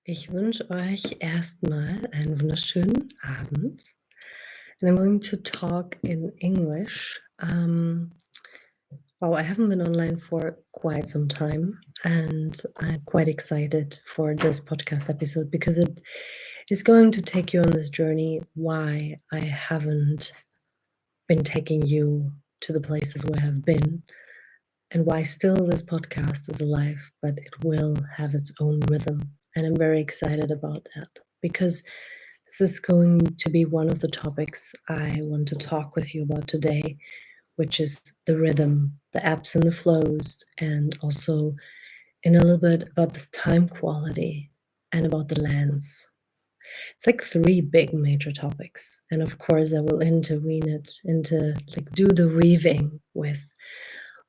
Ich wünsche euch erstmal einen wunderschönen Abend. And I'm going to talk in English. Wow, I haven't been online for quite some time, and I'm quite excited for this podcast episode because it is going to take you on this journey why I haven't been taking you to the places where I've been, and why still this podcast is alive, but it will have its own rhythm. And I'm very excited about that because this is going to be one of the topics I want to talk with you about today, which is the rhythm, the ebbs and the flows, and also in a little bit about this time quality and about the lens. It's like three big major topics. And of course, I will intervene it into like do the weaving with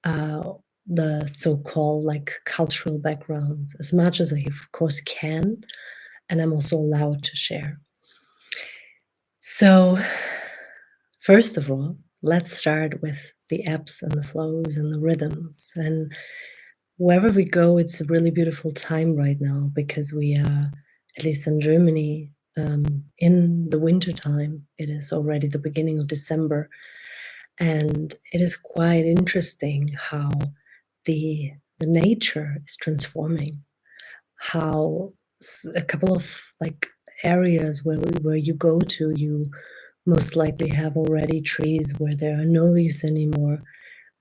uh, the so-called like cultural backgrounds as much as I of course can, and I'm also allowed to share. So first of all, let's start with the ebbs and the flows and the rhythms. And wherever we go, it's a really beautiful time right now because we are, at least in Germany, in the winter time. It is already the beginning of December, and it is quite interesting how the nature is transforming. How a couple of like areas where you go to, you most likely have already trees where there are no leaves anymore.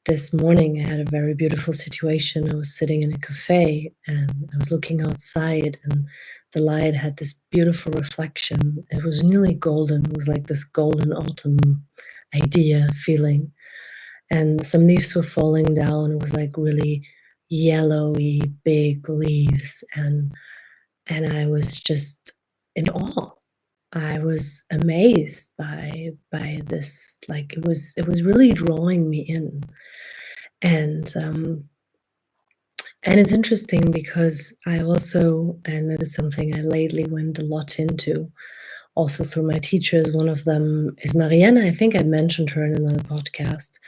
This morning I had a very beautiful situation. I was sitting in a cafe and I was looking outside, and the light had this beautiful reflection. It was nearly golden. It was like this golden autumn idea feeling. And some leaves were falling down. It was like really yellowy, big leaves. And I was just in awe. I was amazed by this. Like it was really drawing me in. And and it's interesting because I also, and that is something I lately went a lot into, also through my teachers. One of them is Marianne. I think I mentioned her in another podcast,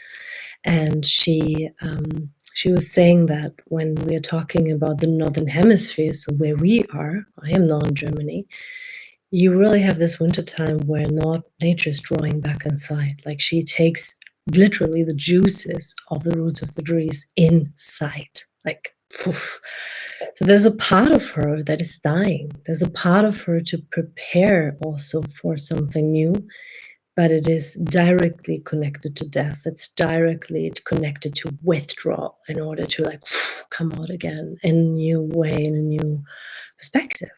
and she was saying that when we are talking about the northern hemisphere, so where we are, I am now in Germany. You really have this winter time where not nature is drawing back inside. Like she takes literally the juices of the roots of the trees inside. Like, poof. So there's a part of her that is dying. There's a part of her to prepare also for something new, but it is directly connected to death. It's directly connected to withdrawal in order to like come out again in a new way, in a new perspective.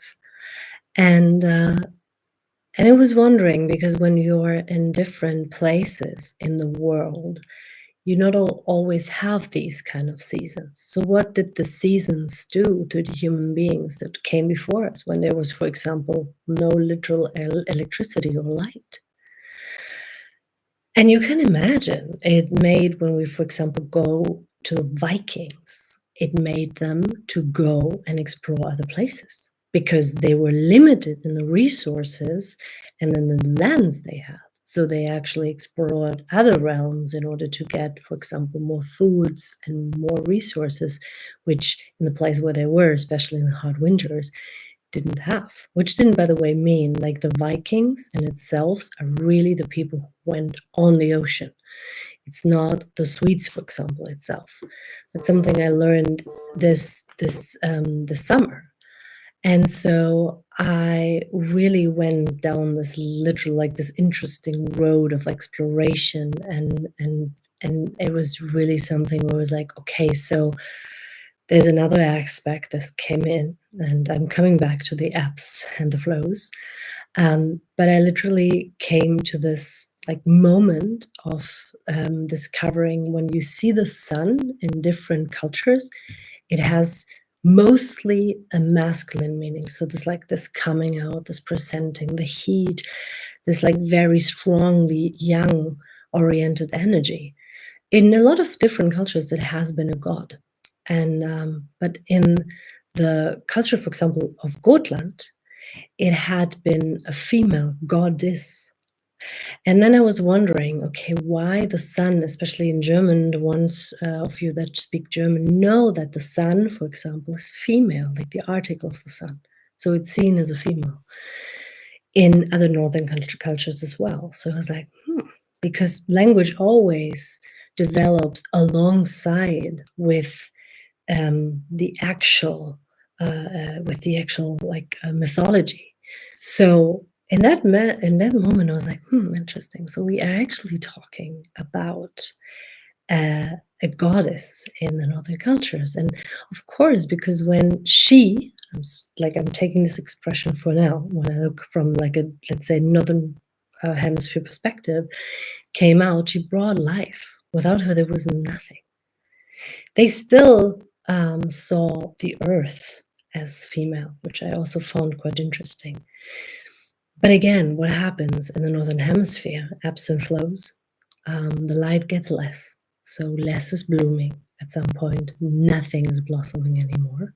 And I was wondering, because when you're in different places in the world, you not always have these kind of seasons. So what did the seasons do to the human beings that came before us when there was, for example, no literal electricity or light? And you can imagine it made, when we, for example, go to the Vikings, it made them to go and explore other places because they were limited in the resources and in the lands they had. So they actually explored other realms in order to get, for example, more foods and more resources, which in the place where they were, especially in the hard winters, didn't have. Which didn't, by the way, mean like the Vikings in itself are really the people who went on the ocean. It's not the Swedes, for example, itself. That's something I learned this summer. And so I really went down this literal, like this interesting road of exploration, and it was really something where I was like, okay, so there's another aspect that came in, and I'm coming back to the ebbs and the flows. But I literally came to this like moment of discovering when you see the sun in different cultures, it has mostly a masculine meaning. So there's like this coming out, this presenting, the heat, this like very strongly young oriented energy. In a lot of different cultures, it has been a god. And but in the culture, for example, of Gotland, it had been a female goddess. And then I was wondering, okay, why the sun, especially in German, the ones of you that speak German know that the sun, for example, is female, like the article of the sun. So it's seen as a female in other northern cultures as well. So I was like, because language always develops alongside with the actual like mythology. So in that moment, I was like, interesting. So we are actually talking about a goddess in the northern cultures, and of course, because when I'm taking this expression for now, when I look from like a, let's say, northern hemisphere perspective, came out, she brought life. Without her, there was nothing. They still saw the earth as female, which I also found quite interesting. But again, what happens in the northern hemisphere? Ebbs and flows. The light gets less, so less is blooming at some point. Nothing is blossoming anymore.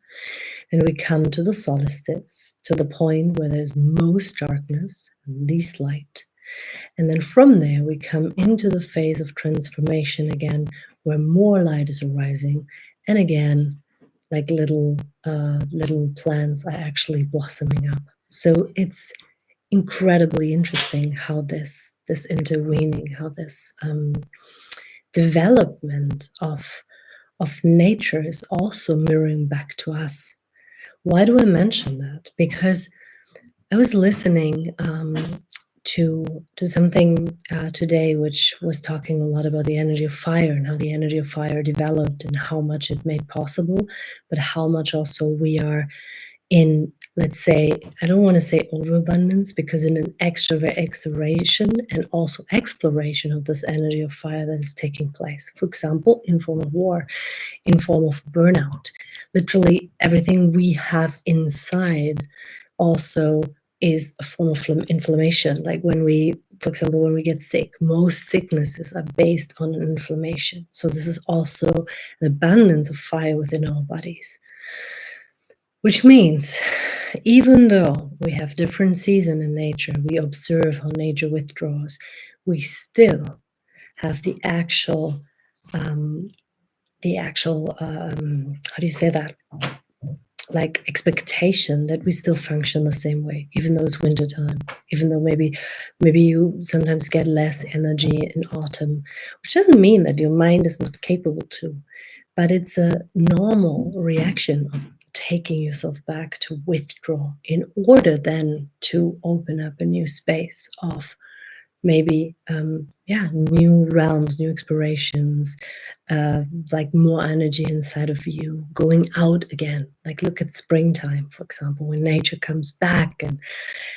And we come to the solstice, to the point where there's most darkness, least light. And then from there, we come into the phase of transformation again, where more light is arising. And again, like little plants are actually blossoming up. So it's incredibly interesting how this intervening, how this development of nature is also mirroring back to us. Why do I mention that? Because I was listening to something today, which was talking a lot about the energy of fire and how the energy of fire developed and how much it made possible, but how much also we are in, let's say, I don't want to say overabundance, because in an extraction and also exploration of this energy of fire that is taking place, for example, in form of war, in form of burnout. Literally everything we have inside also is a form of inflammation. Like when we, for example, when we get sick, most sicknesses are based on an inflammation. So this is also an abundance of fire within our bodies. Which means, even though we have different seasons in nature, we observe how nature withdraws, we still have the actual, how do you say that? Like expectation that we still function the same way, even though it's winter time, even though maybe you sometimes get less energy in autumn, which doesn't mean that your mind is not capable to, but it's a normal reaction of taking yourself back to withdraw in order then to open up a new space of maybe new realms, new explorations, like more energy inside of you going out again. Like look at springtime, for example, when nature comes back and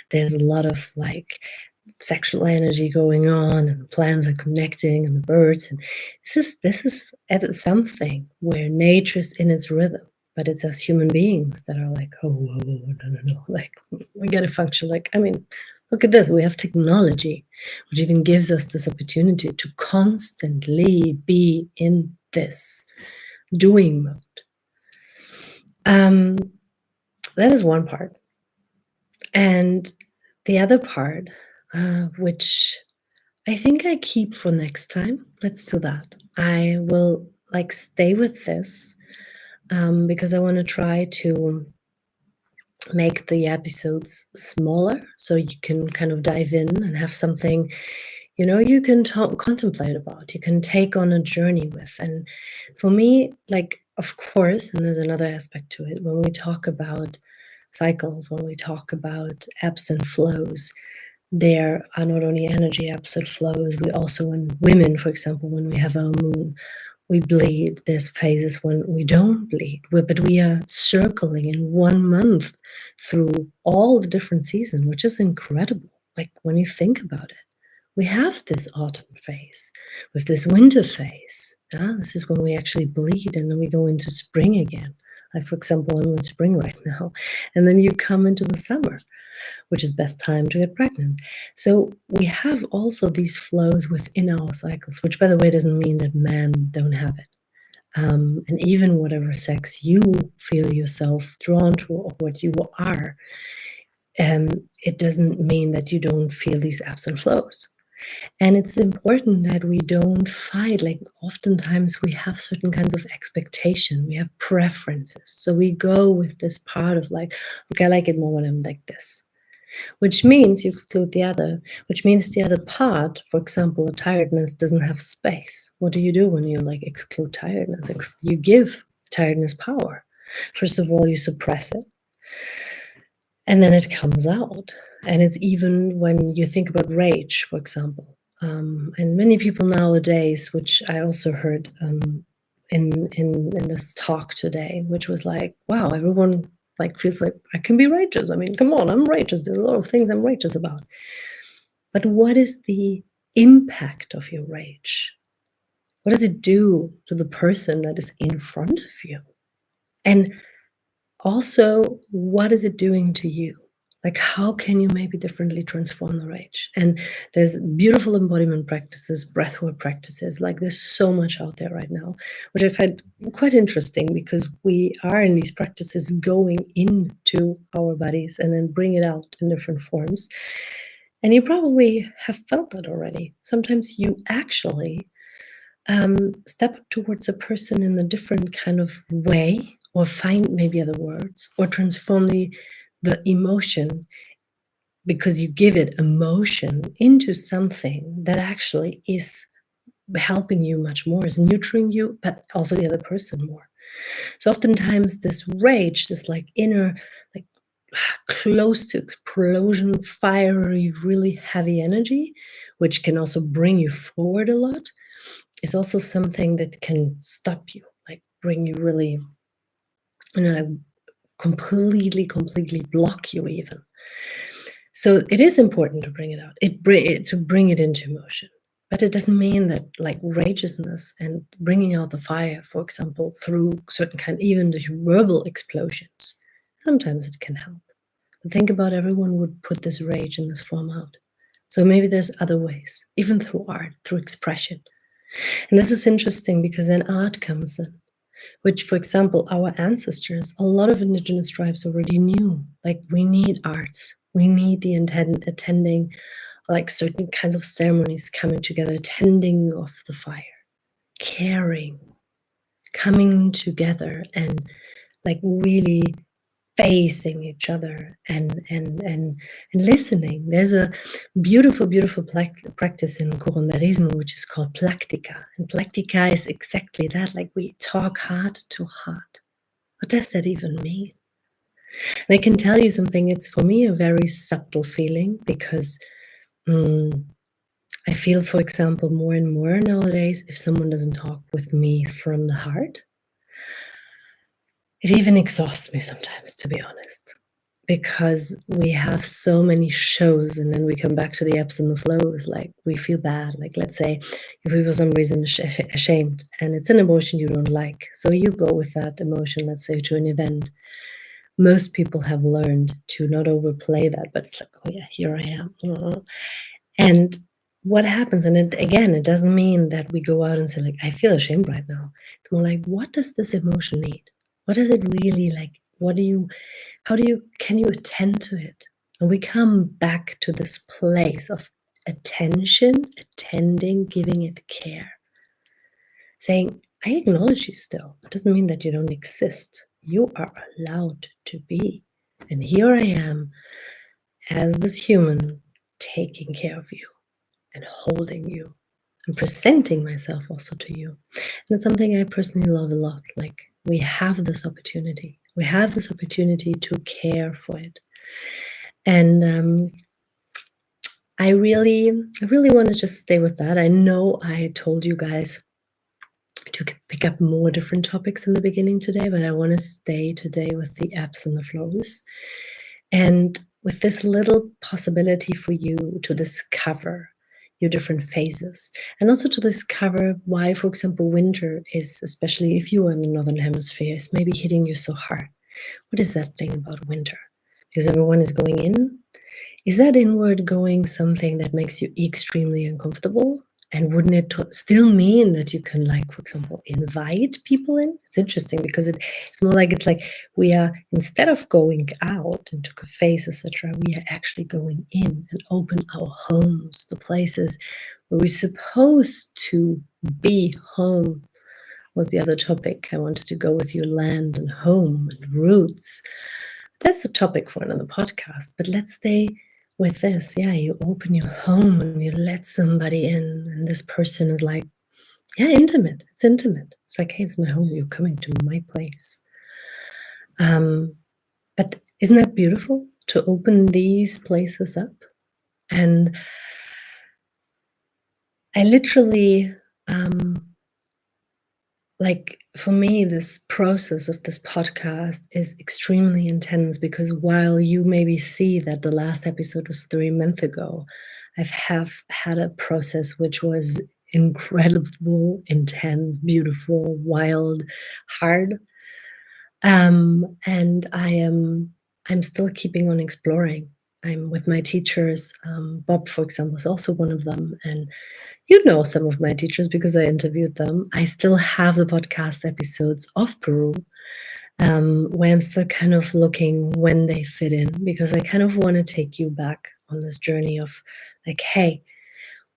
there's a lot of like sexual energy going on and the plants are connecting and the birds, and this is at something where nature's in its rhythm, but it's us human beings that are like, oh, whoa, whoa, no, like we gotta function. Like, I mean, look at this, we have technology which even gives us this opportunity to constantly be in this doing mode. That is one part. And the other part, which I think I keep for next time, let's do that. I will like stay with this because I want to try to make the episodes smaller so you can kind of dive in and have something, you know, you can contemplate about, you can take on a journey with. And for me, like, of course, and there's another aspect to it, when we talk about cycles, when we talk about ebbs and flows, there are not only energy ebbs and flows, we also, when women, for example, when we have our moon, we bleed. There's phases when we don't bleed, but we are circling in 1 month through all the different seasons, which is incredible. Like when you think about it, we have this autumn phase with this winter phase. This is when we actually bleed, and then we go into spring again. Like, for example, I'm in spring right now, and then you come into the summer, which is best time to get pregnant. So we have also these flows within our cycles, which, by the way, doesn't mean that men don't have it. And even whatever sex you feel yourself drawn to or what you are, it doesn't mean that you don't feel these ebbs and flows. And it's important that we don't fight. Like oftentimes we have certain kinds of expectation, we have preferences. So we go with this part of like, okay, I like it more when I'm like this, which means you exclude the other, which means the other part, for example, a tiredness doesn't have space. What do you do when you like exclude tiredness? You give tiredness power. First of all, you suppress it, and then it comes out. And it's even when you think about rage, for example. And many people nowadays, which I also heard in this talk today, which was like, wow, everyone like feels like I can be righteous. I mean, come on, I'm righteous. There's a lot of things I'm righteous about. But what is the impact of your rage? What does it do to the person that is in front of you? And also, what is it doing to you? Like, how can you maybe differently transform the rage? And there's beautiful embodiment practices, breathwork practices. Like, there's so much out there right now, which I find quite interesting because we are in these practices going into our bodies and then bring it out in different forms. And you probably have felt that already. Sometimes you actually step up towards a person in a different kind of way, or find maybe other words, or transform the emotion because you give it emotion into something that actually is helping you much more, is nurturing you, but also the other person more. So oftentimes this rage, this like inner, like close to explosion, fiery, really heavy energy, which can also bring you forward a lot, is also something that can stop you, like bring you really, like completely block you even. So it is important to bring it out, to bring it into motion. But it doesn't mean that like rageousness and bringing out the fire, for example, through certain kind, even the verbal explosions, sometimes it can help. But think about everyone would put this rage in this form out. So maybe there's other ways, even through art, through expression. And this is interesting because then art comes in, which, for example, our ancestors, a lot of indigenous tribes already knew, like we need arts. We need the attending like certain kinds of ceremonies, coming together, tending of the fire, caring, coming together and like really facing each other and listening. There's a beautiful practice in curanderismo which is called plática, and plática is exactly that. Like we talk heart to heart. What does that even mean? And I can tell you something. It's for me a very subtle feeling because I feel, for example, more and more nowadays, if someone doesn't talk with me from the heart, it even exhausts me sometimes, to be honest, because we have so many shows and then we come back to the ebbs and the flows. Like we feel bad. Like let's say if we for some reason ashamed and it's an emotion you don't like, so you go with that emotion, let's say to an event. Most people have learned to not overplay that, but it's like, oh yeah, here I am. And what happens, and it doesn't mean that we go out and say like, I feel ashamed right now. It's more like, what does this emotion need? What does it really like? Can you attend to it? And we come back to this place of attention, attending, giving it care. Saying, I acknowledge you still. It doesn't mean that you don't exist. You are allowed to be. And here I am as this human taking care of you and holding you and presenting myself also to you. And it's something I personally love a lot. Like we have this opportunity. We have this opportunity to care for it. And I really want to just stay with that. I know I told you guys to pick up more different topics in the beginning today, but I want to stay today with the ebbs and the flows. And with this little possibility for you to discover your different phases, and also to discover why, for example, winter is, especially if you are in the northern hemisphere, is maybe hitting you so hard. What is that thing about winter? Because everyone is going in. Is that inward going something that makes you extremely uncomfortable? And wouldn't it still mean that you can, like, for example, invite people in? It's interesting because it's more like, it's like we are, instead of going out into cafes, etc., we are actually going in and open our homes, the places where we're supposed to be home. Was the other topic I wanted to go with you, land and home and roots. That's a topic for another podcast, but let's stay with this. Yeah, you open your home and you let somebody in, and this person is like, yeah, intimate. It's intimate. It's like, hey, it's my home. You're coming to my place. But isn't that beautiful to open these places up? And I literally, like, for me, this process of this podcast is extremely intense, because while you maybe see that the last episode was 3 months ago, I've had a process which was incredible, intense, beautiful, wild, hard. And I'm still keeping on exploring. I'm with my teachers. Bob, for example, is also one of them, and you know some of my teachers because I interviewed them. I still have the podcast episodes of Peru, where I'm still kind of looking when they fit in, because I kind of want to take you back on this journey of, like, hey,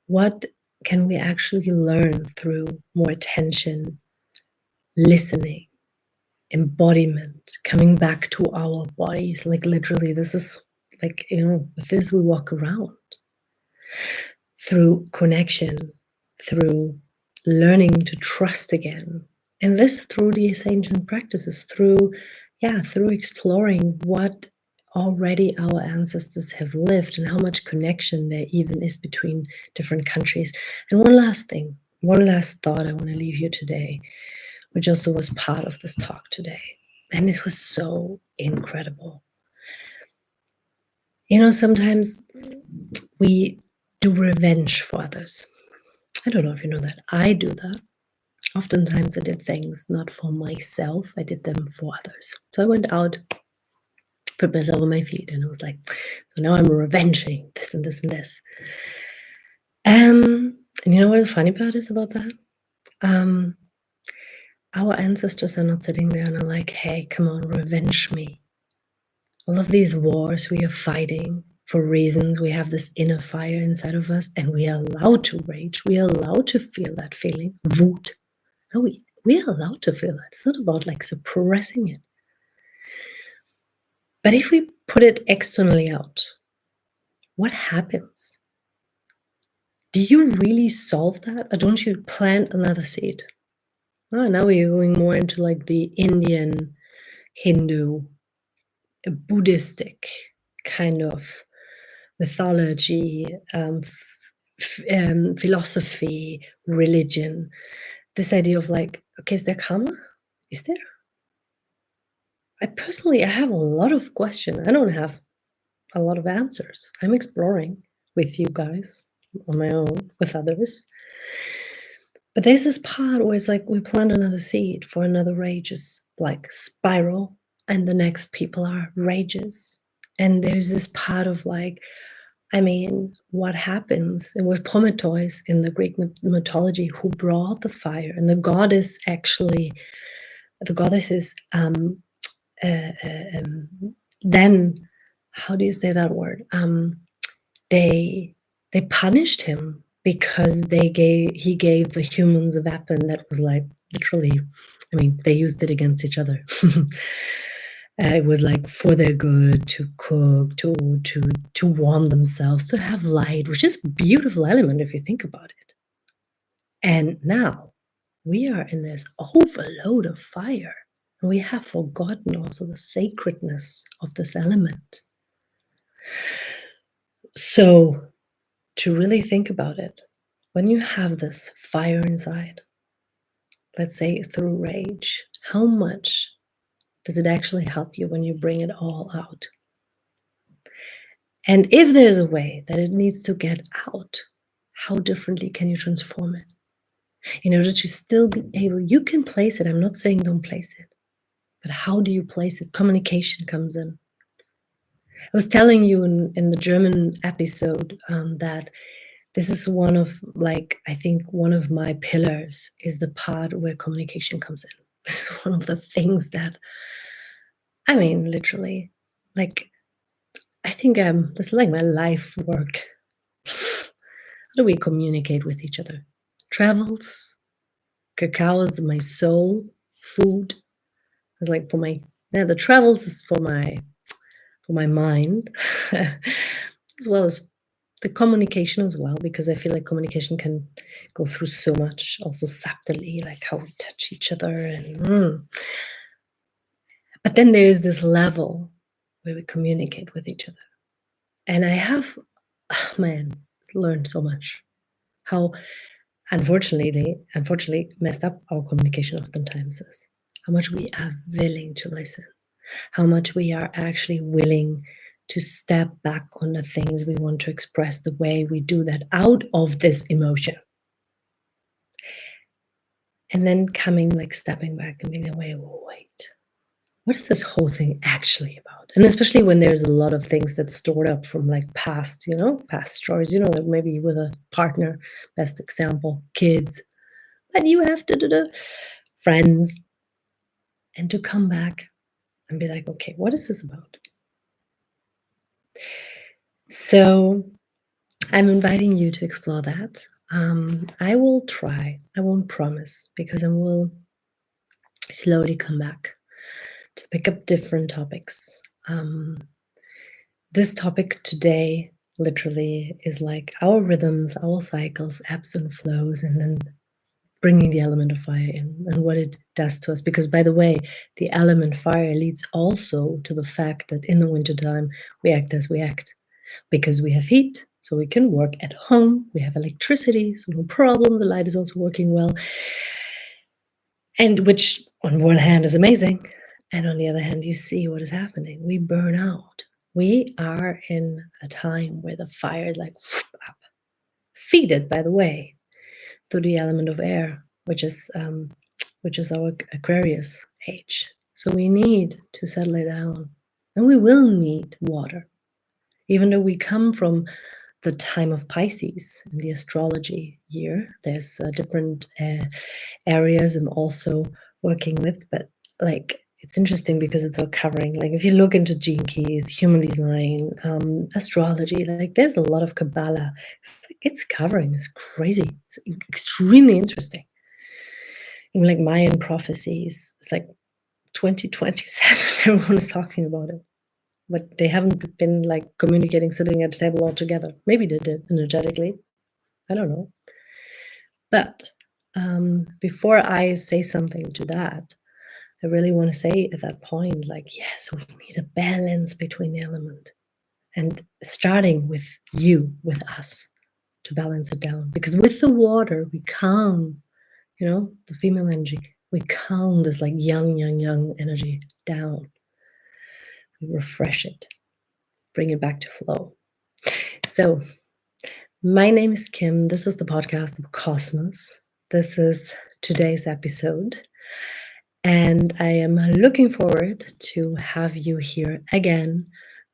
what can we actually learn through more attention, listening, embodiment, coming back to our bodies? Like, literally, this is like, with this we walk around, through connection, through learning to trust again. And this through these ancient practices, through exploring what already our ancestors have lived and how much connection there even is between different countries. And one last thing, one last thought I want to leave you today, which also was part of this talk today. And it was so incredible. Sometimes we do revenge for others. I don't know if you know that. I do that. Oftentimes I did things not for myself, I did them for others. So I went out, put myself on my feet, and I was like, so now I'm revenging this and this and this. And you know what the funny part is about that? Our ancestors are not sitting there and are like, hey, come on, revenge me. All of these wars we are fighting for reasons, we have this inner fire inside of us, and we are allowed to rage. We are allowed to feel that feeling, wut. No, we are allowed to feel that. It's not about like suppressing it. But if we put it externally out, what happens? Do you really solve that, or don't you plant another seed? Oh, now we're going more into like the Indian, Hindu, Buddhistic kind of mythology, philosophy, religion. This idea of like, okay, is there karma? Is there? I have a lot of questions. I don't have a lot of answers. I'm exploring with you guys, on my own, with others. But there's this part where it's like we plant another seed for another rageous like spiral, and the next people are rages. And there's this part of like, I mean, what happens? It was Prometheus in the Greek mythology who brought the fire, and the goddess is then, how do you say that word? They punished him because he gave the humans a weapon that was like literally, I mean, they used it against each other. It was like for their good, to cook, to warm themselves, to have light, which is a beautiful element if you think about it. And now we are in this overload of fire, and we have forgotten also the sacredness of this element. So, to really think about it, when you have this fire inside, let's say through rage, how much does it actually help you when you bring it all out? And if there's a way that it needs to get out, how differently can you transform it? In order to still be able, you can place it. I'm not saying don't place it, but how do you place it? Communication comes in. I was telling you in the German episode that This is one of, like, I think one of my pillars is the part where communication comes in. This is one of the things that, I mean, literally, like, I think this is like my life work. How do we communicate with each other? Travels, cacao is my soul, food is like for my, yeah, the travels is for my mind, as well as the communication as well, because I feel like communication can go through so much, also subtly, like how we touch each other, and but then there is this level where we communicate with each other, and I have, man, learned so much how unfortunately messed up our communication oftentimes is how much we are willing to listen, how much we are actually willing to step back on the things we want to express, the way we do that out of this emotion. And then coming, like stepping back and being like, wait, what is this whole thing actually about? And especially when there's a lot of things that stored up from like past, past stories, like maybe with a partner, best example, kids, but you have to do friends, and to come back and be like, okay, what is this about? So I'm inviting you to explore that. I will try. I won't promise, because I will slowly come back to pick up different topics. This topic today literally is like our rhythms, our cycles, ebbs and flows, and then bringing the element of fire in and what it does to us. Because, by the way, the element fire leads also to the fact that in the wintertime we act as we act, because we have heat, so we can work at home, we have electricity, so no problem, the light is also working well, and which on one hand is amazing, and on the other hand, you see what is happening. We burn out. We are in a time where the fire is like up, feeded, by the way, through the element of air, which is our Aquarius age. So we need to settle it down, and we will need water, even though we come from the time of Pisces in the astrology year. There's different areas I'm also working with, but like it's interesting because it's all covering. Like if you look into gene keys, human design, astrology, like there's a lot of Kabbalah. It's covering. It's crazy. It's extremely interesting. Even like Mayan prophecies, it's like 2027. Everyone is talking about it, but they haven't been like communicating, sitting at a table all together. Maybe they did energetically. I don't know. But before I say something to that, I really want to say at that point, like, yes, we need a balance between the element, and starting with you, with us, to balance it down. Because with the water, we calm, the female energy, we calm this like young energy down. We refresh it, bring it back to flow. So my name is Kim. This is the podcast of Cosmos. This is today's episode. And I am looking forward to have you here again.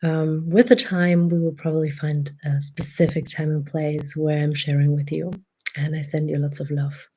With the time, we will probably find a specific time and place where I'm sharing with you. And I send you lots of love.